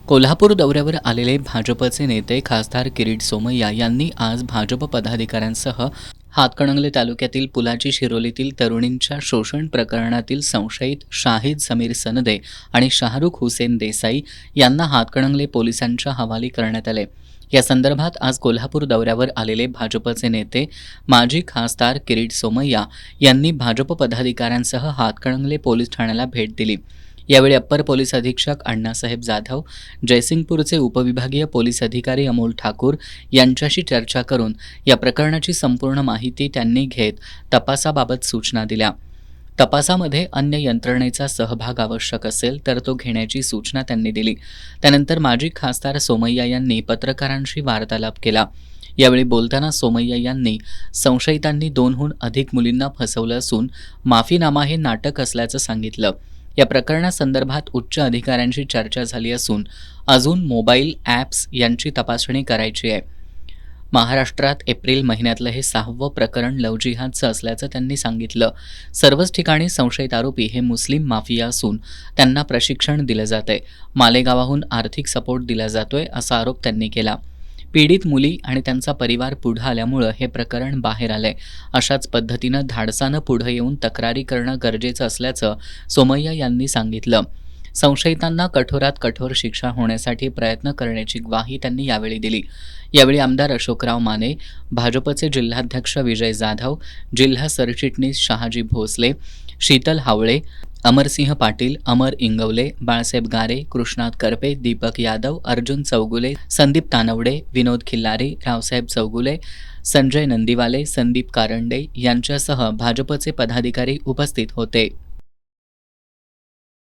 कोल्हापूर दौऱ्यावर आलेले भाजपचे नेते खासदार किरीट सोमय्या यांनी आज भाजप पदाधिकाऱ्यांसह हातकणंगले तालुक्यातील पुलाची शिरोलीतील तरुणींच्या शोषण प्रकरणातील संशयित शाहिद समीर सनदे आणि शाहरुख हुसेन देसाई यांना हातकणंगले पोलिसांच्या हवाली करण्यात आले। या संदर्भात आज कोल्हापूर दौऱ्यावर आलेले भाजपचे नेते माजी खासदार किरीट सोमय्या यांनी भाजप पदाधिकाऱ्यांसह हातकणंगले पोलीस ठाण्याला भेट दिली। यावेळी अप्पर पोलीस अधीक्षक अण्णासाहेब जाधव, जयसिंगपूरचे उपविभागीय पोलीस अधिकारी अमोल ठाकूर यांच्याशी चर्चा करून या प्रकरणाची संपूर्ण माहिती त्यांनी घेत तपासाबाबत सूचना दिल्या। तपासामध्ये अन्य यंत्रणेचा सहभाग आवश्यक असेल तर तो घेण्याची सूचना त्यांनी दिली। त्यानंतर माजी खासदार सोमय्या यांनी पत्रकारांशी वार्तालाप केला। यावेळी बोलताना सोमय्या यांनी संशयितांनी 2हून अधिक मुलींना फसवलं असून माफीनामा हे नाटक असल्याचं सांगितलं। या प्रकरणासंदर्भात उच्च अधिकाऱ्यांशी चर्चा झाली असून अजून मोबाईल ॲप्स यांची तपासणी करायची आहे। महाराष्ट्रात एप्रिल महिन्यातलं हे 6वं प्रकरण लव्ह जिहादचं असल्याचं त्यांनी सांगितलं। सर्वच ठिकाणी संशयित आरोपी हे मुस्लिम माफिया असून त्यांना प्रशिक्षण दिलं जातंय। मालेगावाहून आर्थिक सपोर्ट दिला जातोय असा आरोप त्यांनी केला। पीडित मुली आणि त्यांचा परिवार पुढे आल्यामुळे हे प्रकरण बाहेर आलंय। अशाच पद्धतीनं धाडसानं पुढे येऊन तक्रारी करणं गरजेचं असल्याचं सोमय्या यांनी सांगितलं। संशयितांना कठोरात कठोर शिक्षा होण्यासाठी प्रयत्न करण्याची ग्वाही त्यांनी यावेळी दिली। यावेळी आमदार अशोकराव माने, भाजपचे जिल्हाध्यक्ष विजय जाधव, जिल्हा सरचिटणीस शहाजी भोसले, शीतल हावळे, अमरसिंह पाटील, अमर इंगवले, बाळासाहेब गारे, कृष्णात करपे, दीपक यादव, अर्जुन चौगुले, संदीप तानवडे, विनोद खिल्लारी, रावसाहेब चौगुले, संजय नंदीवाले, संदीप कारंडे यांच्यासह भाजपचे पदाधिकारी उपस्थित होते।